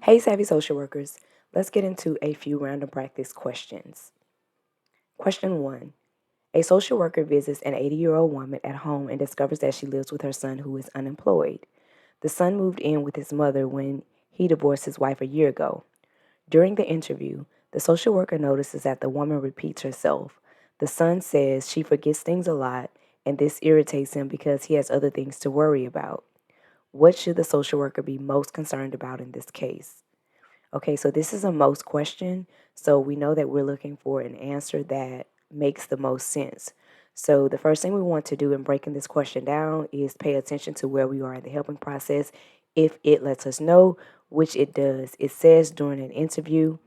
Hey, Savvy Social Workers, let's get into a few random practice questions. Question 1. A social worker visits an 80-year-old woman at home and discovers that she lives with her son who is unemployed. The son moved in with his mother when he divorced his wife a year ago. During the interview, the social worker notices that the woman repeats herself. The son says she forgets things a lot, and this irritates him because he has other things to worry about. What should the social worker be most concerned about in this case? Okay, so this is a most question. So we know that we're looking for an answer that makes the most sense. So the first thing we want to do in breaking this question down is pay attention to where we are in the helping process. If it lets us know, which it does, it says during an interview.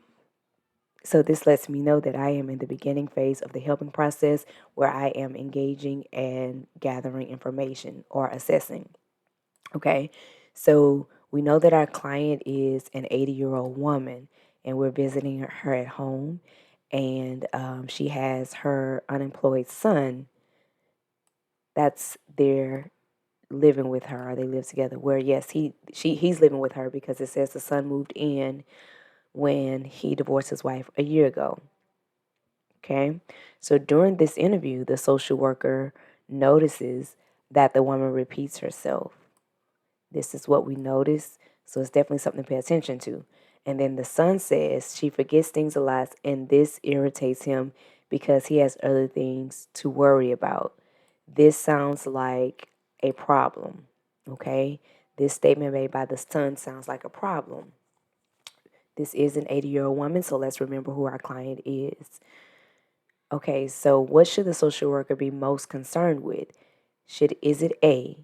So this lets me know that I am in the beginning phase of the helping process where I am engaging and gathering information or assessing. Okay, so we know that our client is an 80-year-old woman, and we're visiting her at home, and she has her unemployed son that's there living with her, or they live together. Where yes, he's living with her because it says the son moved in when he divorced his wife a year ago. Okay, so during this interview, the social worker notices that the woman repeats herself. This is what we notice. So it's definitely something to pay attention to. And then the son says she forgets things a lot, and this irritates him because he has other things to worry about. This sounds like a problem. Okay? This statement made by the son sounds like a problem. This is an 80-year-old woman, so let's remember who our client is. Okay, so what should the social worker be most concerned with? Is it A,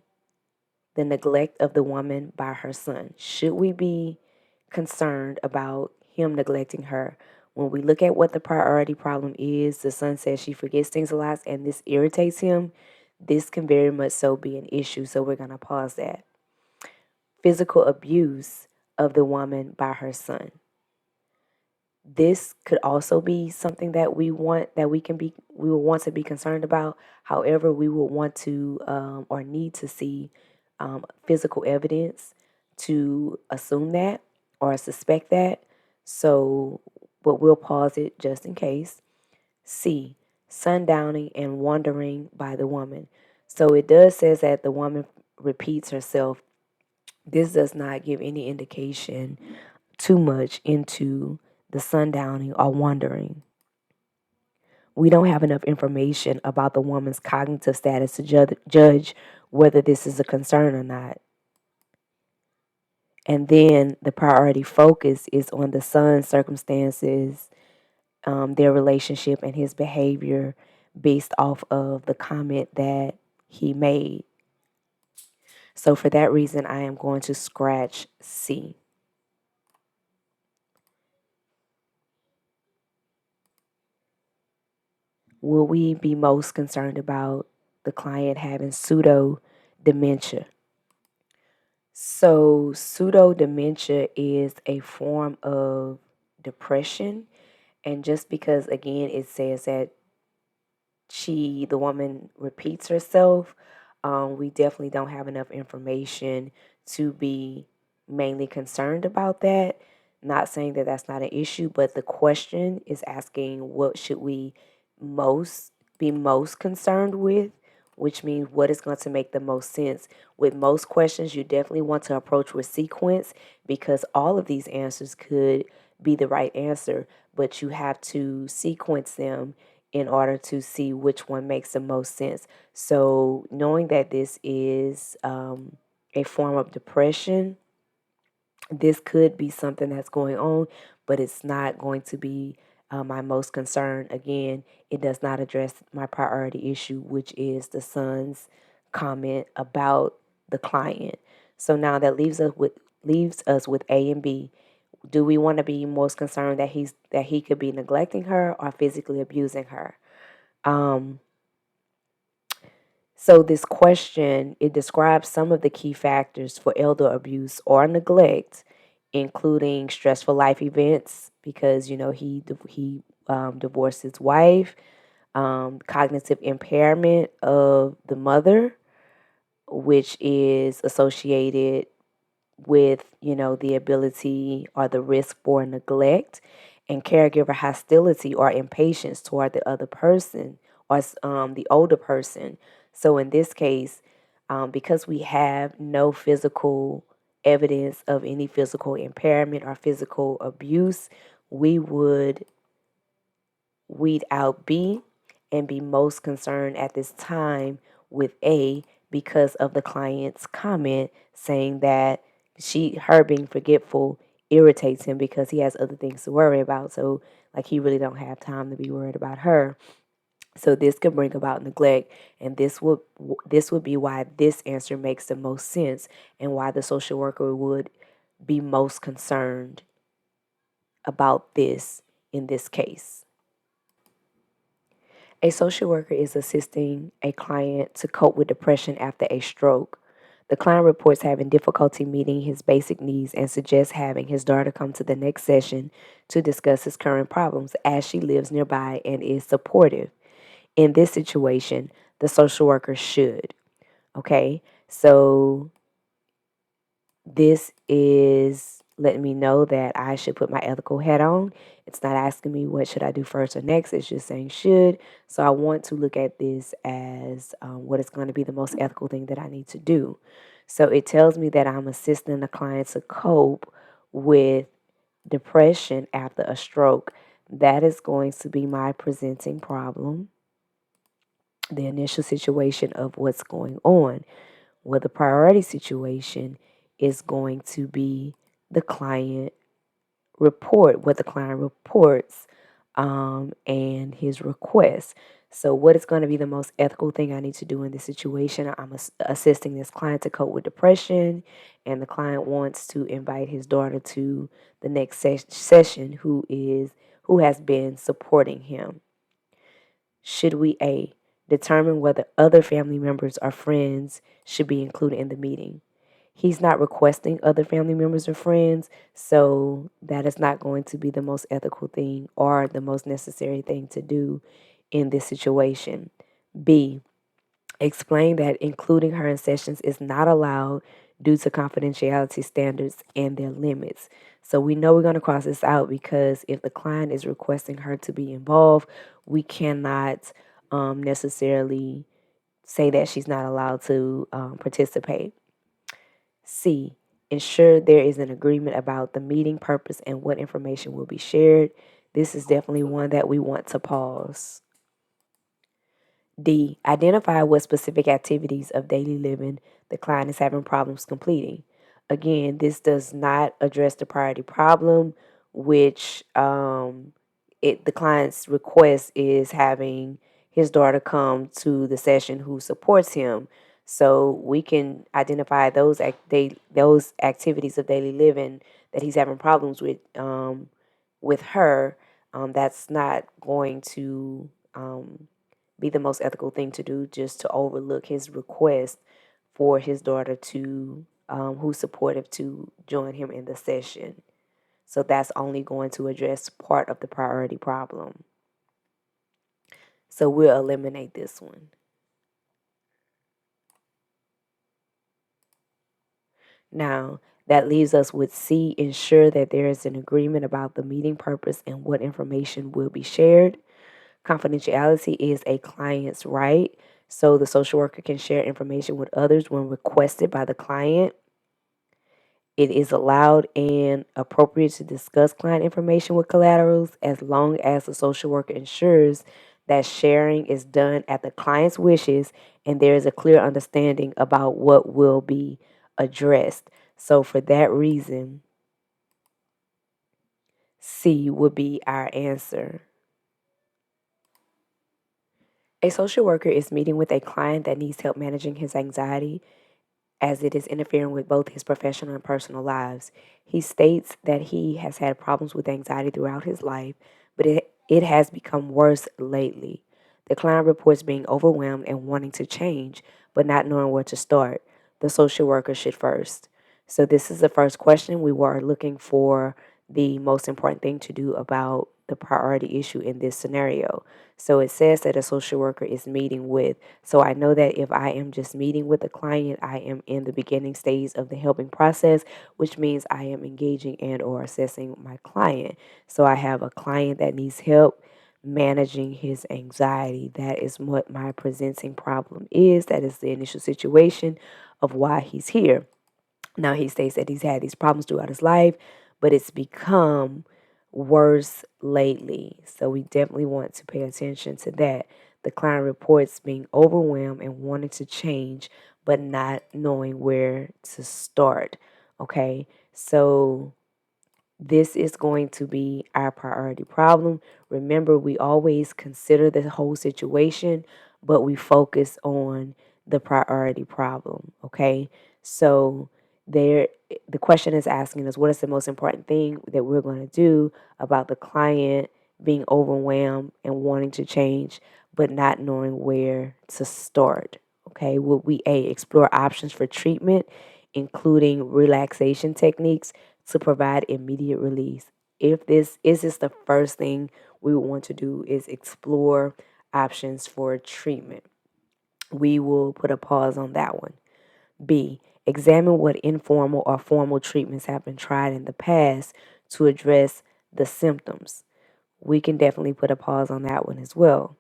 the neglect of the woman by her son? Should we be concerned about him neglecting her? When we look at what the priority problem is, the son says she forgets things a lot and this irritates him. This can very much so be an issue, so we're going to pause that. Physical abuse of the woman by her son. This could also be something that we will want to be concerned about. However, we will want to or need to see physical evidence to assume that or suspect that. So, but we'll pause it just in case. C, sundowning and wandering by the woman. So it does says that the woman repeats herself. This does not give any indication too much into the sundowning or wandering. We don't have enough information about the woman's cognitive status to judge whether this is a concern or not. And then the priority focus is on the son's circumstances, their relationship, and his behavior based off of the comment that he made. So for that reason, I am going to scratch C. Will we be most concerned about the client having pseudo dementia? So, pseudo dementia is a form of depression. And just because, again, it says that the woman repeats herself, we definitely don't have enough information to be mainly concerned about that. Not saying that that's not an issue, but the question is asking what should we be most concerned with, which means what is going to make the most sense. With most questions, you definitely want to approach with sequence because all of these answers could be the right answer, but you have to sequence them in order to see which one makes the most sense. So, knowing that this is a form of depression, this could be something that's going on, but it's not going to be my most concern. Again, it does not address my priority issue, which is the son's comment about the client. So now that leaves us with A and B. Do we want to be most concerned that he could be neglecting her or physically abusing her? So this question, it describes some of the key factors for elder abuse or neglect, including stressful life events because he divorced his wife, cognitive impairment of the mother, which is associated with, the ability or the risk for neglect, and caregiver hostility or impatience toward the other person or the older person. So in this case, because we have no physical evidence of any physical impairment or physical abuse, we would weed out B and be most concerned at this time with A because of the client's comment saying that her being forgetful irritates him because he has other things to worry about. So like he really don't have time to be worried about her. So this could bring about neglect, and this would be why this answer makes the most sense and why the social worker would be most concerned about this in this case. A social worker is assisting a client to cope with depression after a stroke. The client reports having difficulty meeting his basic needs and suggests having his daughter come to the next session to discuss his current problems as she lives nearby and is supportive. In this situation, the social worker should. Okay, so this is letting me know that I should put my ethical hat on. It's not asking me what should I do first or next. It's just saying should. So I want to look at this as what is going to be the most ethical thing that I need to do. So it tells me that I'm assisting the client to cope with depression after a stroke. That is going to be my presenting problem, the initial situation of what's going on. Well, the priority situation is going to be the client what the client reports, and his request. So, what is going to be the most ethical thing I need to do in this situation? I'm assisting this client to cope with depression, and the client wants to invite his daughter to the next session, who has been supporting him. Should we A, determine whether other family members or friends should be included in the meeting? He's not requesting other family members or friends, so that is not going to be the most ethical thing or the most necessary thing to do in this situation. B, explain that including her in sessions is not allowed due to confidentiality standards and their limits. So we know we're going to cross this out because if the client is requesting her to be involved, we cannot necessarily say that she's not allowed to participate. C, ensure there is an agreement about the meeting purpose and what information will be shared. This is definitely one that we want to pause. D, identify what specific activities of daily living the client is having problems completing. Again, this does not address the priority problem, which the client's request is having his daughter come to the session who supports him. So we can identify those activities of daily living that he's having problems with her. That's not going to be the most ethical thing to do, just to overlook his request for his daughter to who's supportive to join him in the session. So that's only going to address part of the priority problem. So we'll eliminate this one. Now, that leaves us with C, ensure that there is an agreement about the meeting purpose and what information will be shared. Confidentiality is a client's right, so the social worker can share information with others when requested by the client. It is allowed and appropriate to discuss client information with collaterals as long as the social worker ensures that sharing is done at the client's wishes and there is a clear understanding about what will be addressed. So, for that reason, C would be our answer. A social worker is meeting with a client that needs help managing his anxiety as it is interfering with both his professional and personal lives. He states that he has had problems with anxiety throughout his life, but it has become worse lately. The client reports being overwhelmed and wanting to change, but not knowing where to start. The social worker should first. So, this is the first question. We were looking for the most important thing to do about the priority issue in this scenario. So it says that a social worker is meeting with. So I know that if I am just meeting with a client, I am in the beginning stage of the helping process, which means I am engaging and or assessing my client. So I have a client that needs help managing his anxiety. That is what my presenting problem is. That is the initial situation of why he's here. Now, he states that he's had these problems throughout his life, but it's become worse lately. So we definitely want to pay attention to that. The client reports being overwhelmed and wanting to change, but not knowing where to start. Okay, so this is going to be our priority problem. Remember, we always consider the whole situation, but we focus on the priority problem. Okay, so there, the question is asking us, what is the most important thing that we're going to do about the client being overwhelmed and wanting to change, but not knowing where to start? Okay, would we explore options for treatment, including relaxation techniques to provide immediate release? If this is this the first thing we would want to do is explore options for treatment. We will put a pause on that one. B, examine what informal or formal treatments have been tried in the past to address the symptoms. We can definitely put a pause on that one as well.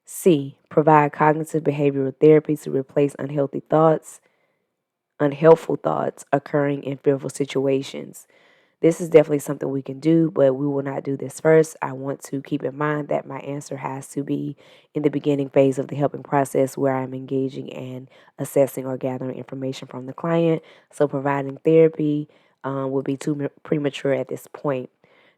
C, provide cognitive behavioral therapy to replace unhelpful thoughts occurring in fearful situations. This is definitely something we can do, but we will not do this first. I want to keep in mind that my answer has to be in the beginning phase of the helping process where I'm engaging and assessing or gathering information from the client. So providing therapy would be too premature at this point.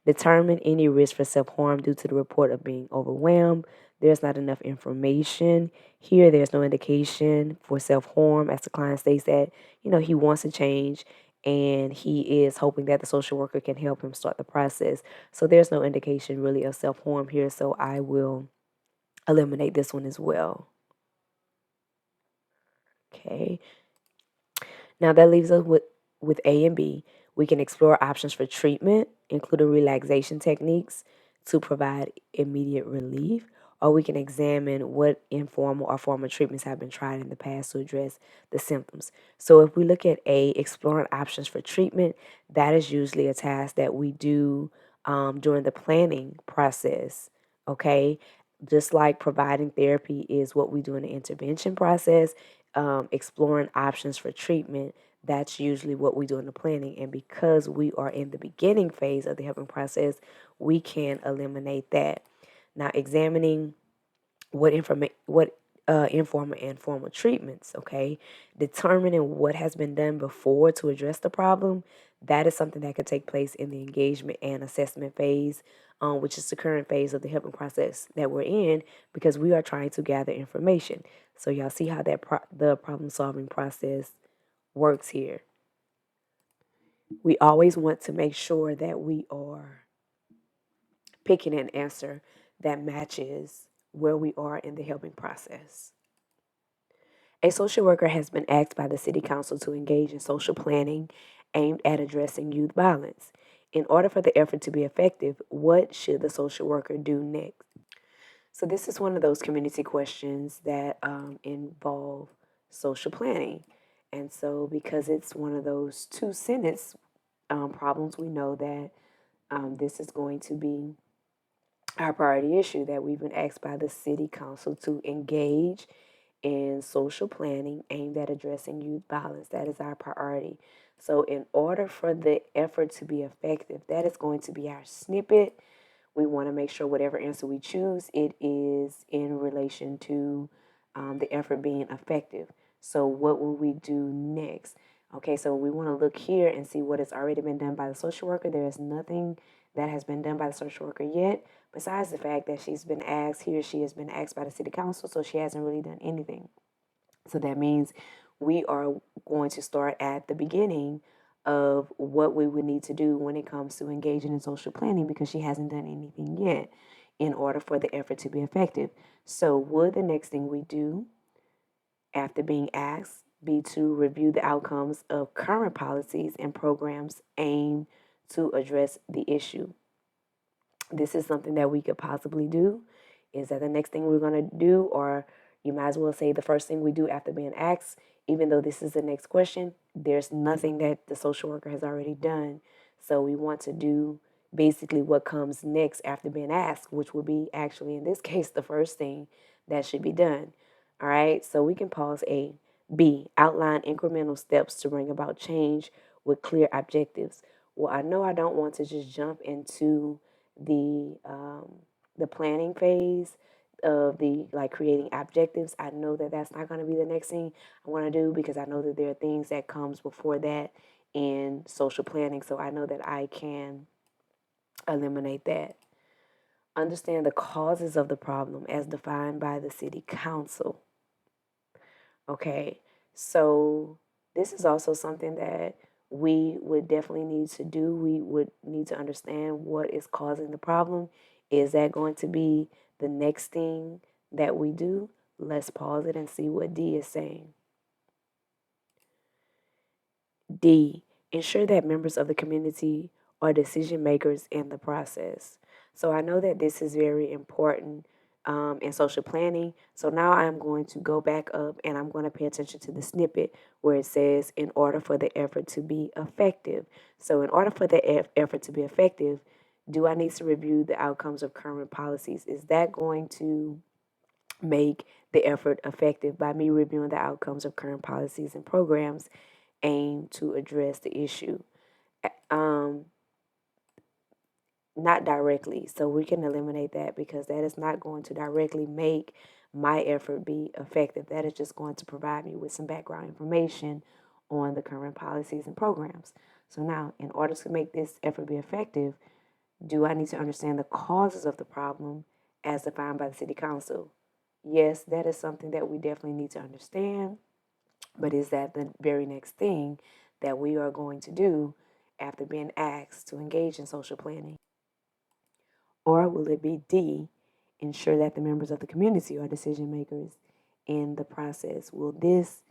Determine any risk for self-harm due to the report of being overwhelmed. There's not enough information here. There's no indication for self-harm as the client states that, he wants to change and he is hoping that the social worker can help him start the process. So there's no indication really of self-harm here, so I will eliminate this one as well. Okay. Now that leaves us with A and B. We can explore options for treatment, including relaxation techniques to provide immediate relief, or we can examine what informal or formal treatments have been tried in the past to address the symptoms. So if we look at A, exploring options for treatment, that is usually a task that we do during the planning process, okay? Just like providing therapy is what we do in the intervention process, exploring options for treatment, that's usually what we do in the planning. And because we are in the beginning phase of the helping process, we can eliminate that. Now, examining what informal and formal treatments, okay? Determining what has been done before to address the problem, that is something that could take place in the engagement and assessment phase, which is the current phase of the helping process that we're in because we are trying to gather information. So y'all see how that the problem solving process works here. We always want to make sure that we are picking an answer that matches where we are in the helping process. A social worker has been asked by the City Council to engage in social planning aimed at addressing youth violence. In order for the effort to be effective, what should the social worker do next? So this is one of those community questions that involve social planning. And so because it's one of those two-sentence problems, we know that this is going to be our priority issue, that we've been asked by the City Council to engage in social planning aimed at addressing youth violence. That is our priority. So in order for the effort to be effective, that is going to be our snippet. We want to make sure whatever answer we choose, it is in relation to the effort being effective. So what will we do next? Okay, so we want to look here and see what has already been done by the social worker. There is nothing that has been done by the social worker yet, besides the fact that she has been asked by the city council, so she hasn't really done anything. So that means we are going to start at the beginning of what we would need to do when it comes to engaging in social planning because she hasn't done anything yet in order for the effort to be effective. So would the next thing we do after being asked be to review the outcomes of current policies and programs aimed to address the issue? this is something that we could possibly do. Is that the next thing we're going to do? Or you might as well say the first thing we do after being asked, even though this is the next question, there's nothing that the social worker has already done. So we want to do basically what comes next after being asked, which will be actually in this case the first thing that should be done. All right, so we can pause A. B. Outline incremental steps to bring about change with clear objectives. Well, I know I don't want to just jump into the planning phase of the like creating objectives. I know that that's not going to be the next thing I want to do, because I know that there are things that comes before that in social planning. So I know that I can eliminate that. Understand the causes of the problem as defined by the city council. Okay, so this is also something that we would definitely need to do. We would need to understand what is causing the problem. Is that going to be the next thing that we do? Let's pause it and see what D is saying. D, ensure that members of the community are decision makers in the process. So I know that this is very important in social planning. So now I'm going to go back up and I'm going to pay attention to the snippet where it says, in order for the effort to be effective. So in order for the effort to be effective, do I need to review the outcomes of current policies? Is that going to make the effort effective by me reviewing the outcomes of current policies and programs aimed to address the issue? Um, Not directly. So we can eliminate that, because that is not going to directly make my effort be effective. That is just going to provide me with some background information on the current policies and programs. So now, in order to make this effort be effective, do I need to understand the causes of the problem as defined by the city council? Yes, that is something that we definitely need to understand. But is that the very next thing that we are going to do after being asked to engage in social planning? Or will it be D, ensure that the members of the community are decision makers in the process? Will this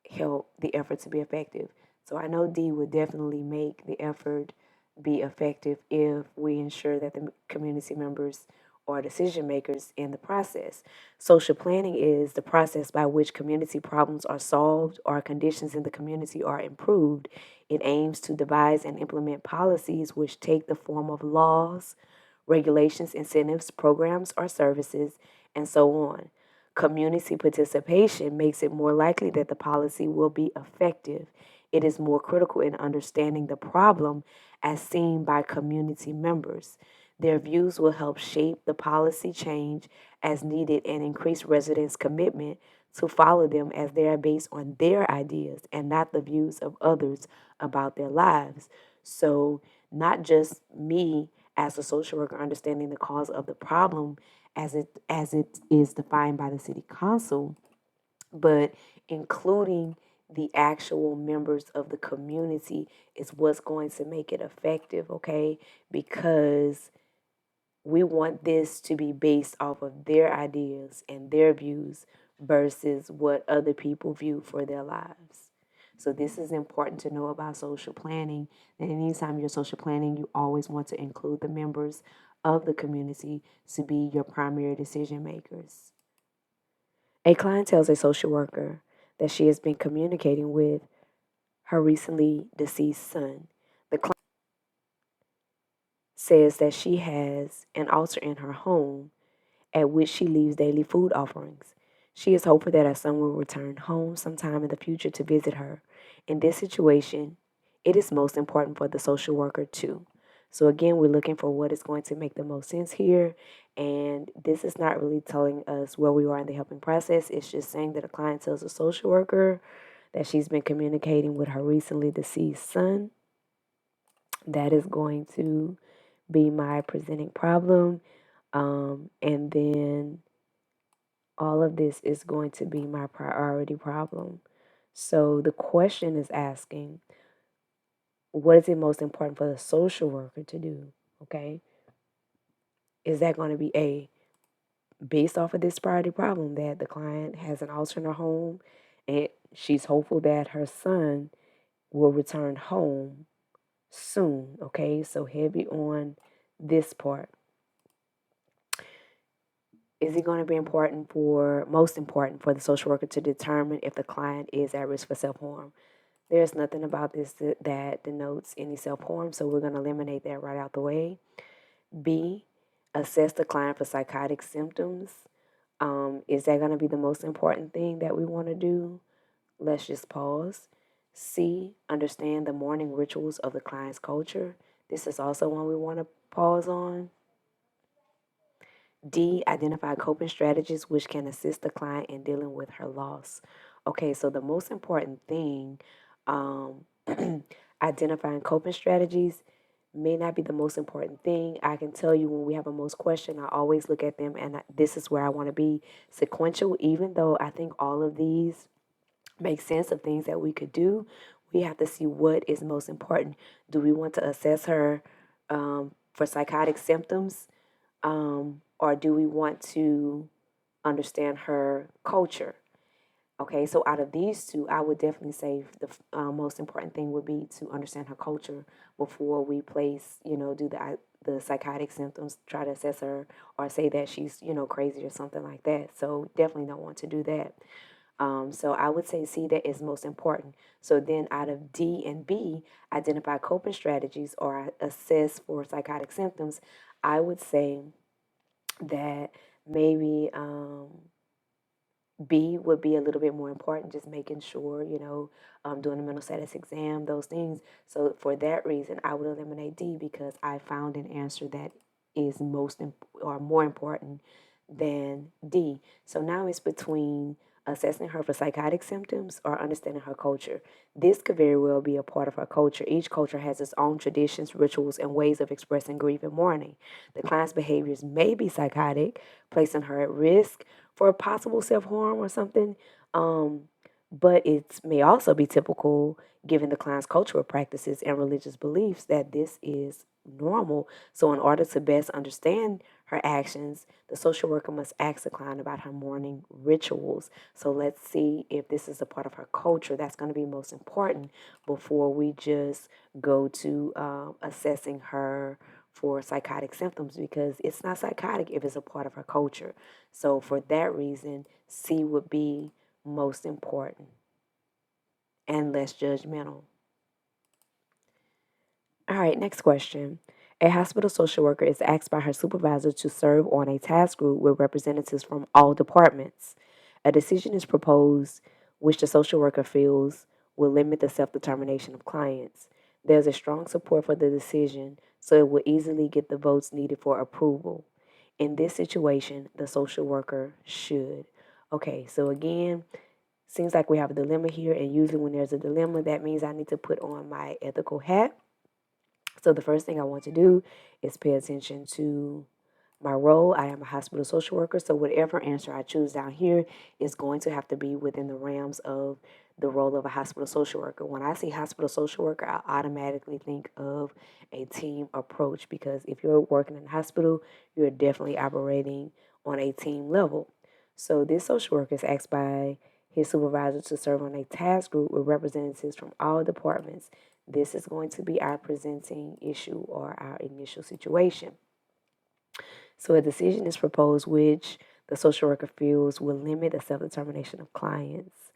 help the effort to be effective? So I know D would definitely make the effort be effective if we ensure that the community members are decision makers in the process. Social planning is the process by which community problems are solved or conditions in the community are improved. It aims to devise and implement policies which take the form of laws, regulations, incentives, programs, or services, and so on. Community participation makes it more likely that the policy will be effective. It is more critical in understanding the problem as seen by community members. Their views will help shape the policy change as needed and increase residents' commitment to follow them, as they are based on their ideas and not the views of others about their lives. So, not just me as a social worker understanding the cause of the problem as it is defined by the city council, but including the actual members of the community is what's going to make it effective, okay? Because we want this to be based off of their ideas and their views versus what other people view for their lives. So this is important to know about social planning. That anytime you're social planning, you always want to include the members of the community to be your primary decision makers. A client tells a social worker that she has been communicating with her recently deceased son. The client says that she has an altar in her home at which she leaves daily food offerings. She is hopeful that her son will return home sometime in the future to visit her. In this situation, it is most important for the social worker too. So again, we're looking for what is going to make the most sense here. And this is not really telling us where we are in the helping process. It's just saying that a client tells a social worker that she's been communicating with her recently deceased son. That is going to be my presenting problem. And then all of this is going to be my priority problem. So the question is asking, what is it most important for the social worker to do? Okay. Is that going to be A, based off of this priority problem that the client has an altar in her home and she's hopeful that her son will return home soon? Okay. So heavy on this part. Is it going to be most important for the social worker to determine if the client is at risk for self-harm? There's nothing about this that denotes any self-harm, so we're going to eliminate that right out the way. B, assess the client for psychotic symptoms. Is that going to be the most important thing that we want to do? Let's just pause. C, understand the morning rituals of the client's culture. This is also one we want to pause on. D, identify coping strategies which can assist the client in dealing with her loss. Okay, so the most important thing, um, identifying coping strategies may not be the most important thing. I can tell you when we have a most question, I always look at them and this is where I want to be sequential, even though I think all of these make sense of things that we could do. We have to see what is most important. Do we want to assess her for psychotic symptoms? Or do we want to understand her culture? Okay, so out of these two, I would definitely say the most important thing would be to understand her culture before we place, do the psychotic symptoms, try to assess her, or say that she's, crazy or something like that. So definitely don't want to do that. So I would say C, that is most important. So then out of D and B, identify coping strategies or assess for psychotic symptoms, I would say that maybe B would be a little bit more important, just making sure, doing a mental status exam, those things. So for that reason, I would eliminate D because I found an answer that is or more important than D. So now it's between assessing her for psychotic symptoms or understanding her culture. This could very well be a part of her culture. Each culture has its own traditions, rituals, and ways of expressing grief and mourning. The client's behaviors may be psychotic, placing her at risk for possible self-harm or something. But it may also be typical, given the client's cultural practices and religious beliefs, that this is normal. So in order to best understand her actions, the social worker must ask the client about her mourning rituals. So let's see if this is a part of her culture. That's going to be most important before we just go to assessing her for psychotic symptoms, because it's not psychotic if it's a part of her culture. So for that reason, C would be most important and less judgmental. All right, next question. A hospital social worker is asked by her supervisor to serve on a task group with representatives from all departments. A decision is proposed which the social worker feels will limit the self-determination of clients. There's a strong support for the decision, so it will easily get the votes needed for approval. In this situation, the social worker should. Okay, so again, seems like we have a dilemma here, and usually when there's a dilemma, that means I need to put on my ethical hat. So the first thing I want to do is pay attention to my role. I am a hospital social worker, so whatever answer I choose down here is going to have to be within the realms of the role of a hospital social worker. When I see hospital social worker, I automatically think of a team approach, because if you're working in a hospital, you're definitely operating on a team level. So this social worker is asked by his supervisor to serve on a task group with representatives from all departments. This is going to be our presenting issue or our initial situation. So a decision is proposed which the social worker feels will limit the self-determination of clients.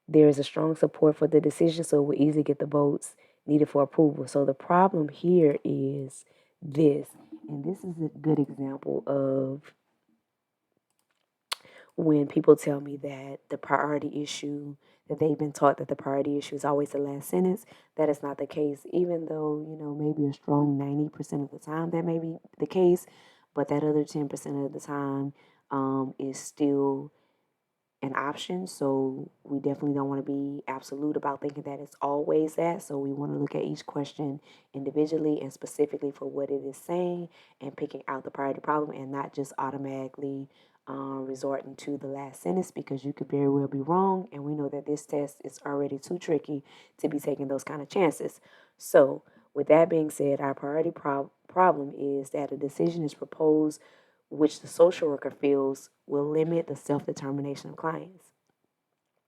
There is a strong support for the decision, so it will easily get the votes needed for approval. So the problem here is this, and this is a good example of when people tell me that the priority issue, that they've been taught that the priority issue is always the last sentence. That is not the case, even though, maybe a strong 90% of the time that may be the case, but that other 10% of the time is still an option. So we definitely don't want to be absolute about thinking that it's always that. So we want to look at each question individually and specifically for what it is saying, and picking out the priority problem, and not just automatically resorting to the last sentence, because you could very well be wrong. And we know that this test is already too tricky to be taking those kind of chances. So with that being said, our priority problem is that a decision is proposed which the social worker feels will limit the self-determination of clients.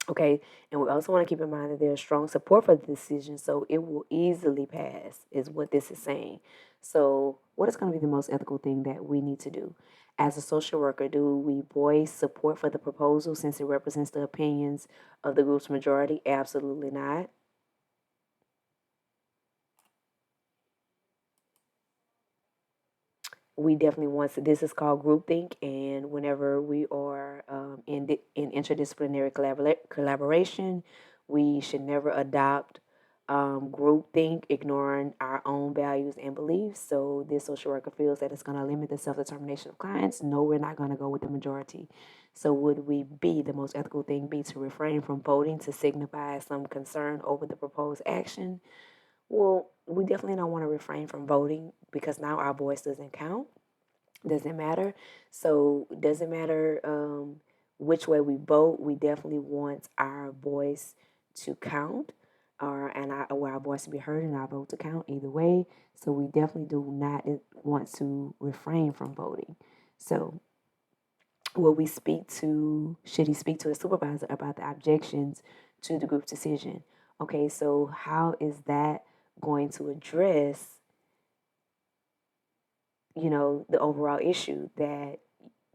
Okay, and we also want to keep in mind that there's strong support for the decision, so it will easily pass, is what this is saying. So, what is going to be the most ethical thing that we need to do? As a social worker, do we voice support for the proposal since it represents the opinions of the group's majority? Absolutely not. We definitely want to. This is called groupthink, and whenever we are in interdisciplinary collaboration, we should never adopt groupthink, ignoring our own values and beliefs. So this social worker feels that it's going to limit the self-determination of clients. No, we're not going to go with the majority. So would we be the most ethical thing be to refrain from voting to signify some concern over the proposed action? Well, we definitely don't want to refrain from voting because now our voice doesn't count, doesn't matter. So it doesn't matter which way we vote. We definitely want our voice to count, or our voice to be heard and our vote to count either way. So we definitely do not want to refrain from voting. So should he speak to a supervisor about the objections to the group decision? Okay, so how is that going to address, the overall issue that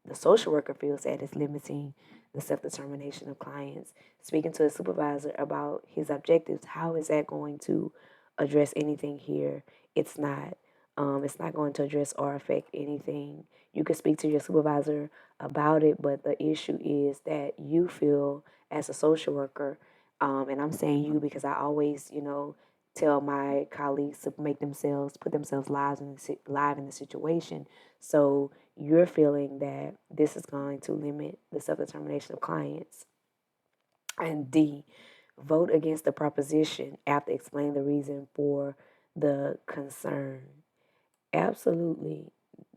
the social worker feels that is limiting the self-determination of clients? Speaking to a supervisor about his objectives, how is that going to address anything here? It's not. It's not going to address or affect anything. You can speak to your supervisor about it, but the issue is that you feel as a social worker, and I'm saying you because I always, tell my colleagues to put themselves live in the situation. So you're feeling that this is going to limit the self-determination of clients. And D, vote against the proposition after explaining the reason for the concern. Absolutely,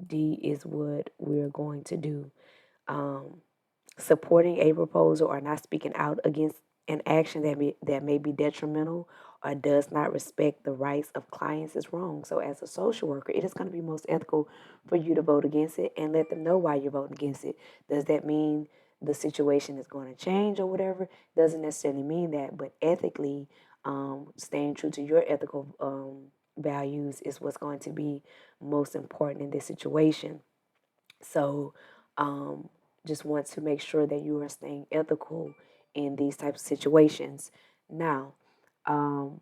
D is what we're going to do. Supporting a proposal or not speaking out against an action that may be detrimental or does not respect the rights of clients is wrong. So as a social worker, it is going to be most ethical for you to vote against it and let them know why you're voting against it. Does that mean the situation is going to change or whatever? Doesn't necessarily mean that, but ethically, staying true to your ethical values is what's going to be most important in this situation. So, just want to make sure that you are staying ethical in these types of situations. Now, um,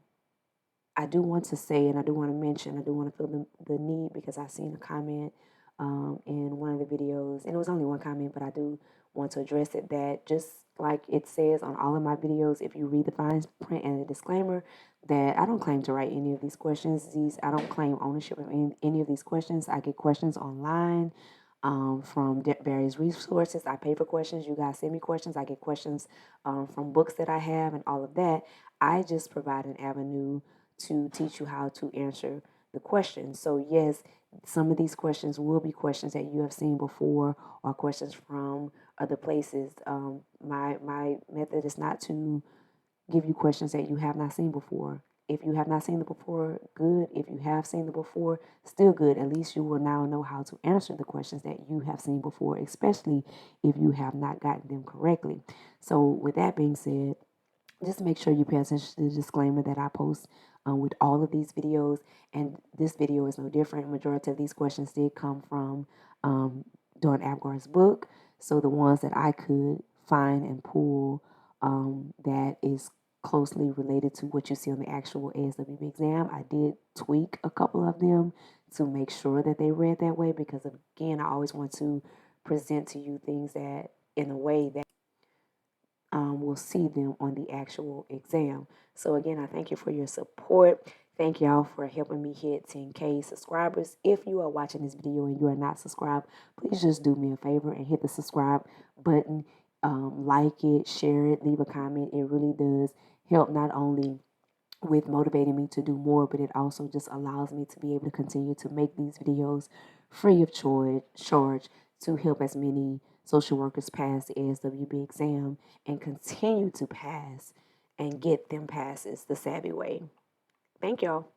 I do want to say, and I do want to mention, I do want to feel the need because I seen a comment in one of the videos, and it was only one comment, but I do want to address it, that just like it says on all of my videos, if you read the fine print and the disclaimer, that I don't claim to write any of these questions. I don't claim ownership of any of these questions. I get questions online from various resources. I pay for questions. You guys send me questions. I get questions from books that I have and all of that. I just provide an avenue to teach you how to answer the questions. So yes, some of these questions will be questions that you have seen before or questions from other places. My method is not to give you questions that you have not seen before. If you have not seen them before, good. If you have seen them before, still good. At least you will now know how to answer the questions that you have seen before, especially if you have not gotten them correctly. So, with that being said, just make sure you pay attention to the disclaimer that I post with all of these videos. And this video is no different. Majority of these questions did come from Dawn Abgar's book. So the ones that I could find and pull that is closely related to what you see on the actual ASWB exam, I did tweak a couple of them to make sure that they read that way, because again, I always want to present to you things that in a way that will see them on the actual exam. So again, I thank you for your support. Thank y'all for helping me hit 10K subscribers. If you are watching this video and you are not subscribed, please just do me a favor and hit the subscribe button. Like it, share it, leave a comment. It really does help, not only with motivating me to do more, but it also just allows me to be able to continue to make these videos free of charge to help as many social workers pass the ASWB exam and continue to pass and get them passes the savvy way. Thank y'all.